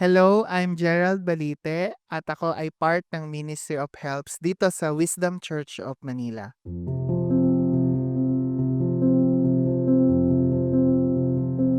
Hello, I'm Gerald Balite at ako ay part ng Ministry of Helps dito sa Wisdom Church of Manila.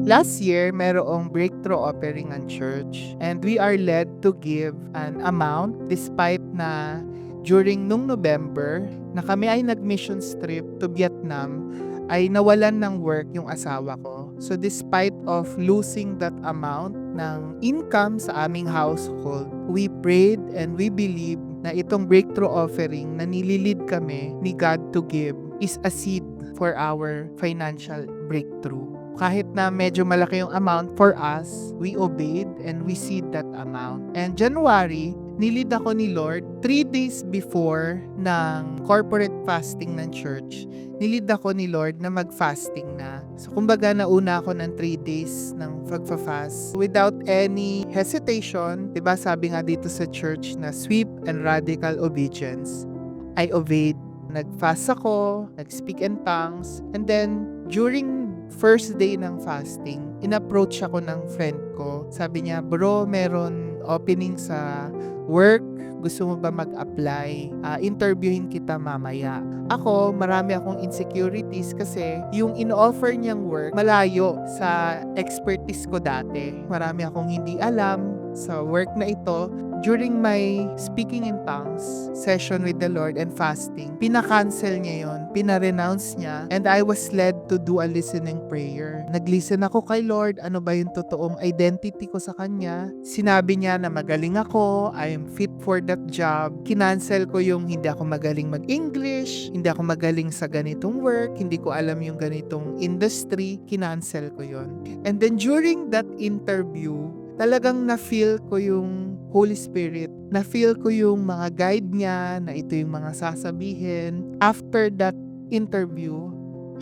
Last year, merong breakthrough offering ang church and we are led to give an amount despite na during nung November na kami ay nag-missions trip to Vietnam ay nawalan ng work yung asawa ko. So despite of losing that amount ng income sa aming household, we prayed and we believe na itong breakthrough offering na nililid kami ni God to give is a seed for our financial breakthrough. Kahit na medyo malaki yung amount for us, we obeyed and we seed that amount. And January, nilid ako ni Lord 3 days before ng corporate fasting ng church. Nilid ako ni Lord na mag-fasting na. So kumbaga nauna ako ng 3 days ng pagfa-fast without any hesitation. Diba sabi nga dito sa church na swift and radical obedience. I obeyed. Nag-fast ako, nag-speak in tongues, and then during first day ng fasting, in-approach ako ng friend ko. Sabi niya, bro, meron opening sa work. Gusto mo ba mag-apply? Interviewin kita mamaya. Ako, marami akong insecurities kasi yung in-offer niyang work malayo sa expertise ko dati. Marami akong hindi alam sa work na ito. During my speaking in tongues session with the Lord and fasting, pinakancel niya yon, pinarenounce niya, and I was led to do a listening prayer. Naglisten ako kay Lord, ano ba yung totoong identity ko sa Kanya. Sinabi niya na magaling ako, I am fit for that job. Kinancel ko yung hindi ako magaling mag-English, hindi ako magaling sa ganitong work, hindi ko alam yung ganitong industry, kinancel ko yon. And then during that interview, talagang na-feel ko yung Holy Spirit. Na-feel ko yung mga guide niya na ito yung mga sasabihin. After that interview,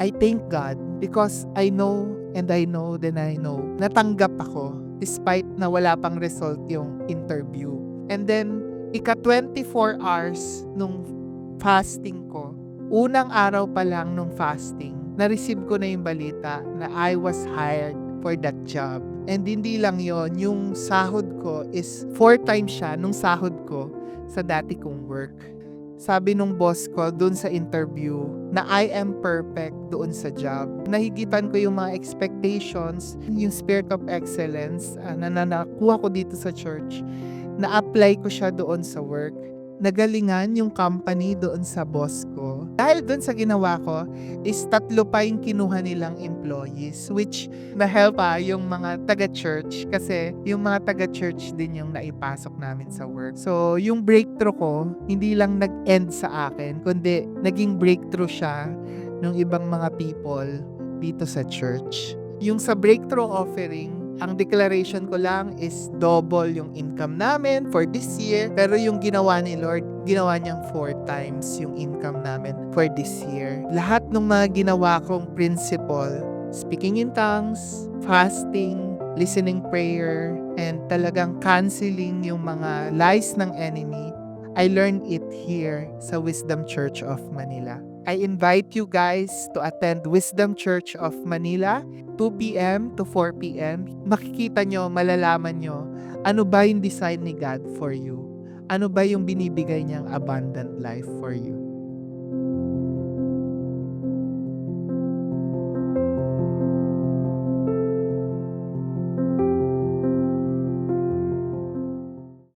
I thank God because I know and I know then I know. Natanggap ako despite na wala pang result yung interview. And then, ika-24 hours nung fasting ko, unang araw pa lang nung fasting, na-receive ko na yung balita na I was hired for that job. And hindi lang yon, yung sahod ko is 4 times siya nung sahod ko sa dati kong work. Sabi nung boss ko doon sa interview na I am perfect doon sa job. Nahigitan ko yung mga expectations, yung spirit of excellence na nakuha ko dito sa church. Na-apply ko siya doon sa work. Nagalingan yung company doon sa boss ko. Dahil doon sa ginawa ko, is 3 pa yung kinuha nilang employees, which na-help pa yung mga taga-church kasi yung mga taga-church din yung naipasok namin sa work. So, yung breakthrough ko, hindi lang nag-end sa akin, kundi naging breakthrough siya ng ibang mga people dito sa church. Yung sa breakthrough offering, ang declaration ko lang is double yung income namin for this year. Pero yung ginawa ni Lord, ginawa niyang 4 times yung income namin for this year. Lahat ng mga ginawa kong principle, speaking in tongues, fasting, listening prayer, and talagang canceling yung mga lies ng enemy, I learned it here sa Wisdom Church of Manila. I invite you guys to attend Wisdom Church of Manila, 2 p.m. to 4 p.m. Makikita nyo, malalaman nyo, ano ba yung design ni God for you? Ano ba yung binibigay niyang abundant life for you?